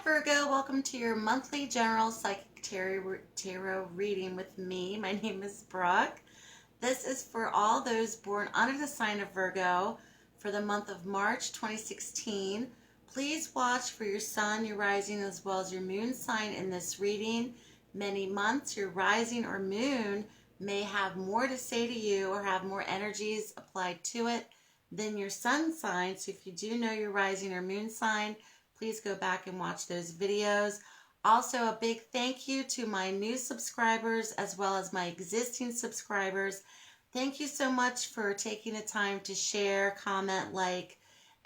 Virgo, welcome to your monthly general psychic tarot reading with me. My name is Brooke. This is for all those born under the sign of Virgo for the month of March 2016. Please watch for your sun, your rising, as well as your moon sign in this reading. Many months, your rising or moon may have more to say to you or have more energies applied to it than your sun sign. So if you do know your rising or moon sign, please go back and watch those videos. Also, a big thank you to my new subscribers as well as my existing subscribers. Thank you so much for taking the time to share, comment, like,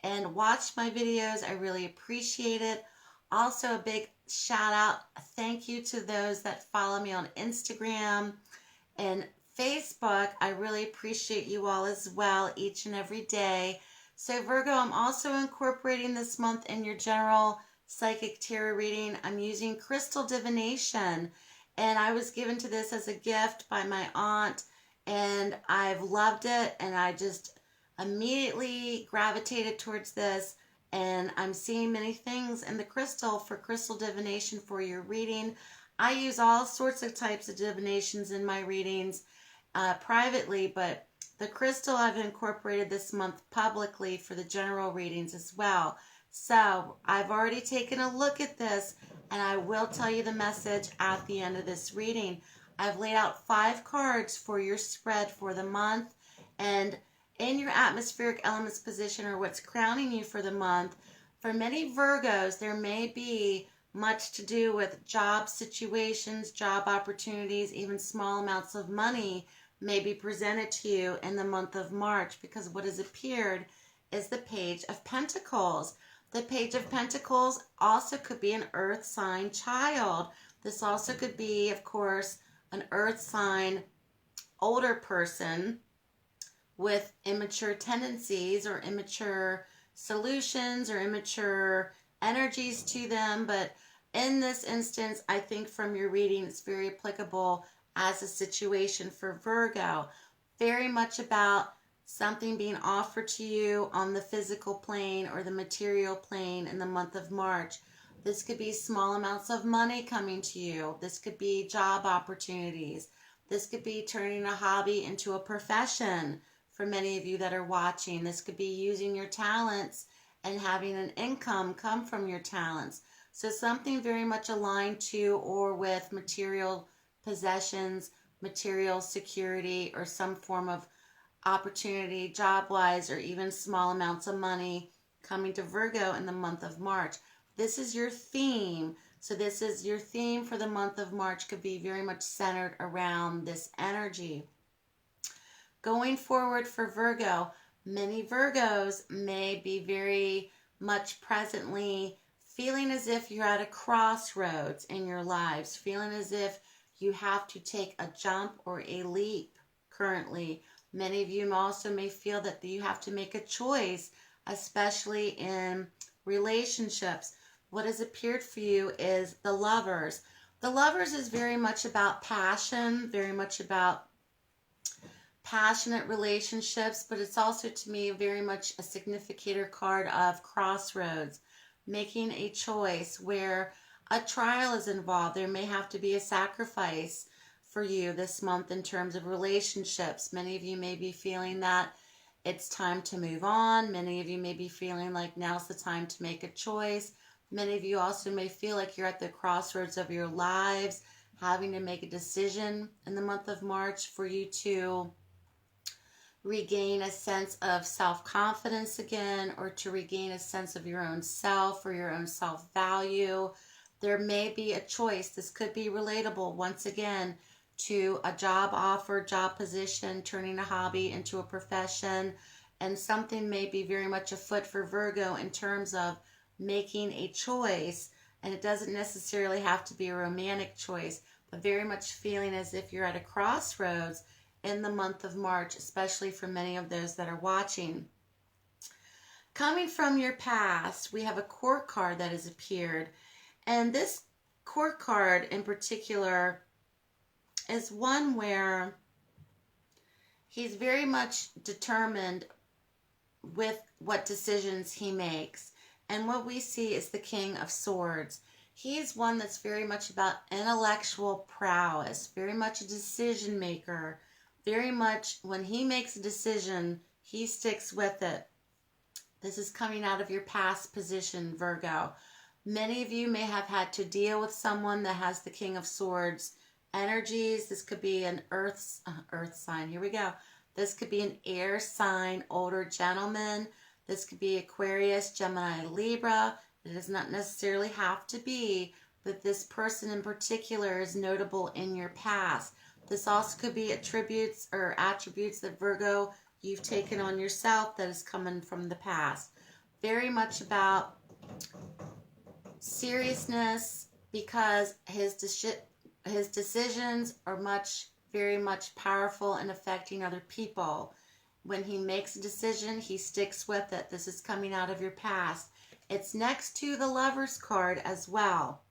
and watch my videos. I really appreciate it. Also, a big shout out, thank you to those that follow me on Instagram and Facebook. I really appreciate you all as well each and every day. So Virgo, I'm also incorporating this month in your general psychic tarot reading. I'm using crystal divination, and I was given to this as a gift by my aunt, and I've loved it, and I just immediately gravitated towards this, and I'm seeing many things in the crystal for crystal divination for your reading. I use all sorts of types of divinations in my readings privately, but the crystal I've incorporated this month publicly for the general readings as well. So I've already taken a look at this, and I will tell you the message at the end of this reading. I've laid out 5 cards for your spread for the month, and in your atmospheric elements position, or what's crowning you for the month, for many Virgos, there may be much to do with job situations, job opportunities, even small amounts of money may be presented to you in the month of March, because what has appeared is the Page of Pentacles. The Page of Pentacles also could be an earth sign child. This also could be, of course, an earth sign older person with immature tendencies or immature solutions or immature energies to them. But in this instance, I think from your reading, it's very applicable as a situation for Virgo. Very much about something being offered to you on the physical plane or the material plane in the month of March. This could be small amounts of money coming to you. This could be job opportunities. This could be turning a hobby into a profession for many of you that are watching. This could be using your talents and having an income come from your talents. So something very much aligned to or with material possessions, material security, or some form of opportunity job-wise, or even small amounts of money coming to Virgo in the month of March. This is your theme. So this is your theme for the month of March, could be very much centered around this energy. Going forward for Virgo, many Virgos may be very much presently feeling as if you're at a crossroads in your lives, feeling as if you have to take a jump or a leap currently. Many of you also may feel that you have to make a choice, especially in relationships. What has appeared for you is the Lovers. The Lovers is very much about passion, very much about passionate relationships, but it's also to me very much a significator card of crossroads, making a choice where a trial is involved. There may have to be a sacrifice for you this month in terms of relationships. Many of you may be feeling that it's time to move on. Many of you may be feeling like now's the time to make a choice. Many of you also may feel like you're at the crossroads of your lives, having to make a decision in the month of March for you to regain a sense of self-confidence again, or to regain a sense of your own self or your own self-value. There may be a choice. This could be relatable, once again, to a job offer, job position, turning a hobby into a profession, and something may be very much afoot for Virgo in terms of making a choice, and it doesn't necessarily have to be a romantic choice, but very much feeling as if you're at a crossroads in the month of March, especially for many of those that are watching. Coming from your past, we have a court card that has appeared. And this court card in particular is one where he's very much determined with what decisions he makes. And what we see is the King of Swords. He's one that's very much about intellectual prowess, very much a decision maker, very much when he makes a decision, he sticks with it. This is coming out of your past position, Virgo. Many of you may have had to deal with someone that has the King of Swords energies. This could be an earth sign. Here we go. This could be an air sign, older gentleman. This could be Aquarius, Gemini, Libra. It does not necessarily have to be, but this person in particular is notable in your past. This also could be attributes that Virgo you've taken on yourself that is coming from the past. Very much about seriousness, because his decisions are very much powerful in affecting other people. When he makes a decision, he sticks with it. This is coming out of your past. It's next to the Lover's card as well.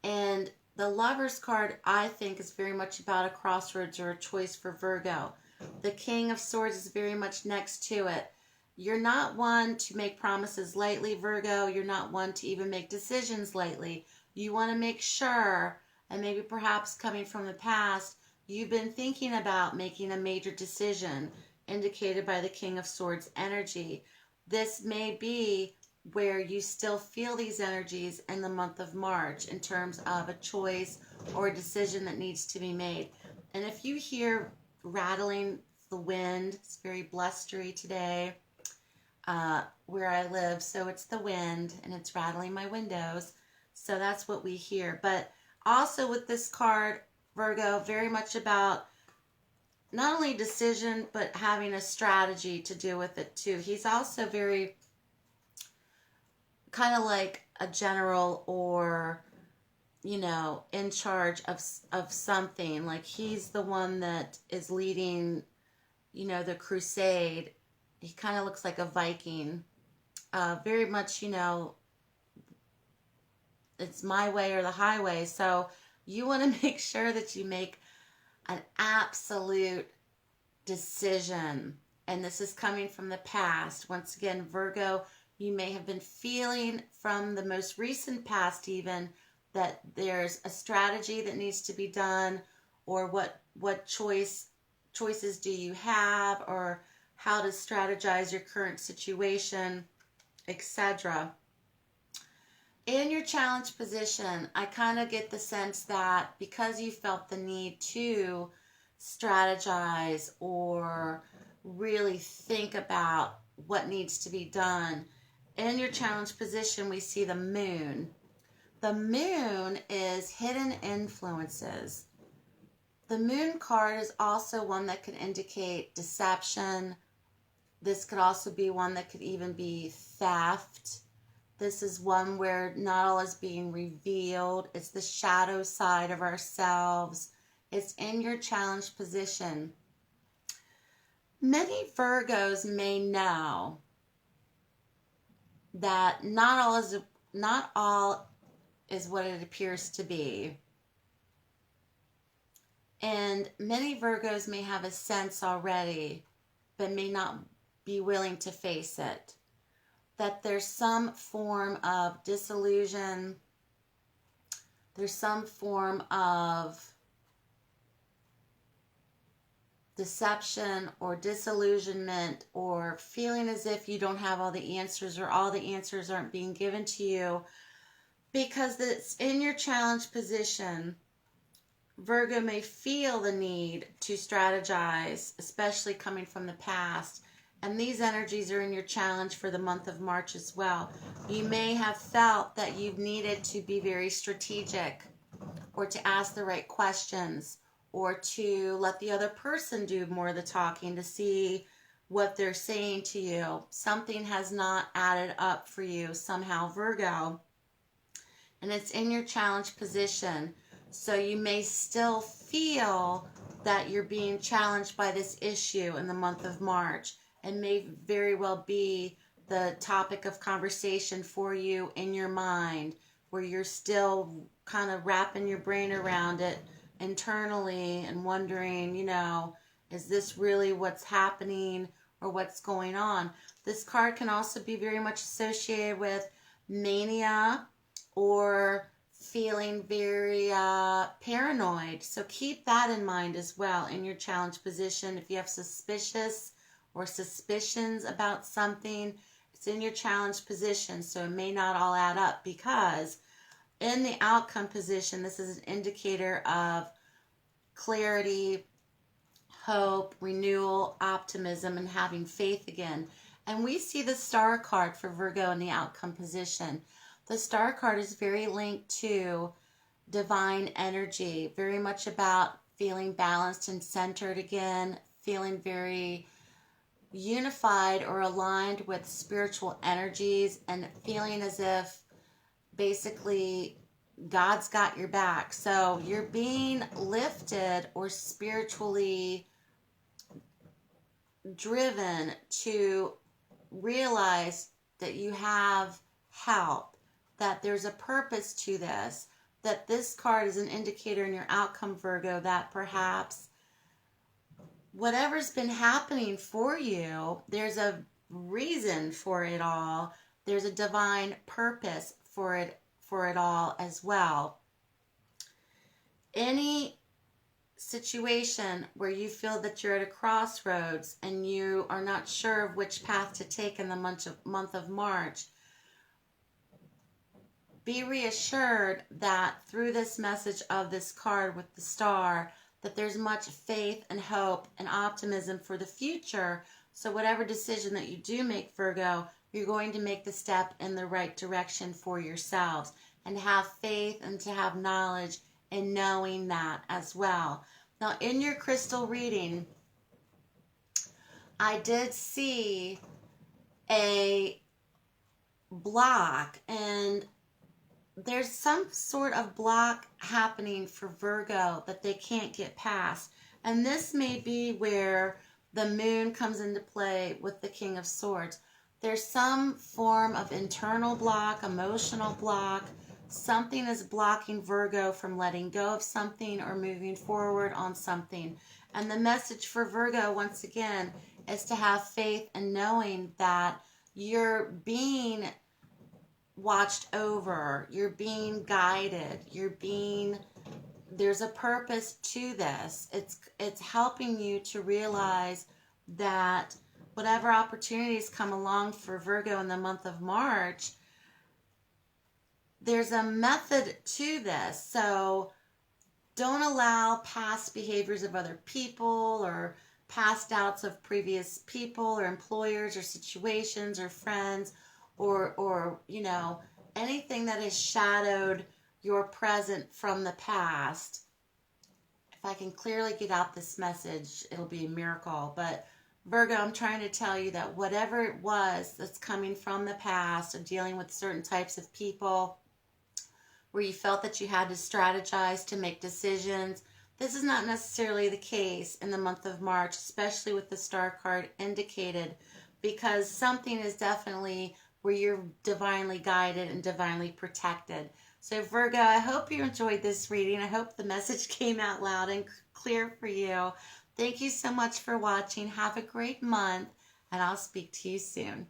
And the Lover's card, I think, is very much about a crossroads or a choice for Virgo. The King of Swords is very much next to it. You're not one to make promises lightly, Virgo. You're not one to even make decisions lightly. You want to make sure, and maybe perhaps coming from the past, you've been thinking about making a major decision, indicated by the King of Swords energy. This may be where you still feel these energies in the month of March in terms of a choice or a decision that needs to be made. And if you hear rattling the wind, it's very blustery today where I live, so it's the wind and it's rattling my windows, so that's what we hear. But also with this card, Virgo, very much about not only decision but having a strategy to deal with it too. He's also very kind of like a general, or in charge of something. Like he's the one that is leading the crusade. He kind of looks like a Viking. Very much it's my way or the highway. So you want to make sure that you make an absolute decision. And this is coming from the past. Once again, Virgo, you may have been feeling from the most recent past even that there's a strategy that needs to be done, or what choices do you have, or how to strategize your current situation, etc. In your challenge position, I kind of get the sense that because you felt the need to strategize or really think about what needs to be done, in your challenge position, we see the moon. The moon is hidden influences. The moon card is also one that could indicate deception. This could also be one that could even be theft. This is one where not all is being revealed. It's the shadow side of ourselves. It's in your challenge position. Many Virgos may know that not all is what it appears to be. And many Virgos may have a sense already, but may not be willing to face it. That there's some form of disillusion, there's some form of deception or disillusionment, or feeling as if you don't have all the answers, or all the answers aren't being given to you, because it's in your challenge position. Virgo may feel the need to strategize, especially coming from the past. And these energies are in your challenge for the month of March as well. You may have felt that you've needed to be very strategic, or to ask the right questions, or to let the other person do more of the talking to see what they're saying to you. Something has not added up for you somehow, Virgo. And it's in your challenge position. So you may still feel that you're being challenged by this issue in the month of March, and may very well be the topic of conversation for you in your mind, where you're still kind of wrapping your brain around it internally and wondering, is this really what's happening or what's going on? This card can also be very much associated with mania or feeling very paranoid. So keep that in mind as well in your challenge position. If you have suspicious or suspicions about something, it's in your challenge position, so it may not all add up, because in the outcome position, this is an indicator of clarity, hope, renewal, optimism, and having faith again. And we see the Star card for Virgo in the outcome position. The Star card is very linked to divine energy, very much about feeling balanced and centered again, feeling very unified or aligned with spiritual energies, and feeling as if basically God's got your back. So you're being lifted or spiritually driven to realize that you have help, that there's a purpose to this, that this card is an indicator in your outcome, Virgo, that perhaps whatever's been happening for you, there's a reason for it all. There's a divine purpose for it all as well. Any situation where you feel that you're at a crossroads and you are not sure of which path to take in the month of March, be reassured that through this message of this card with the Star, that there's much faith and hope and optimism for the future. So whatever decision that you do make, Virgo, you're going to make the step in the right direction for yourselves, and have faith and to have knowledge in knowing that as well. Now, in your crystal reading, I did see a block, and there's some sort of block happening for Virgo that they can't get past. And this may be where the moon comes into play with the King of Swords. There's some form of internal block, emotional block. Something is blocking Virgo from letting go of something or moving forward on something. And the message for Virgo, once again, is to have faith and knowing that you're being watched over, you're being guided, there's a purpose to this. It's helping you to realize that whatever opportunities come along for Virgo in the month of March, there's a method to this. So don't allow past behaviors of other people or past doubts of previous people or employers or situations or friends or you know, anything that has shadowed your present from the past. If I can clearly get out this message, it'll be a miracle. But Virgo, I'm trying to tell you that whatever it was that's coming from the past, or dealing with certain types of people where you felt that you had to strategize to make decisions, this is not necessarily the case in the month of March, especially with the Star card indicated, because something is definitely where you're divinely guided and divinely protected. So Virgo, I hope you enjoyed this reading. I hope the message came out loud and clear for you. Thank you so much for watching. Have a great month, and I'll speak to you soon.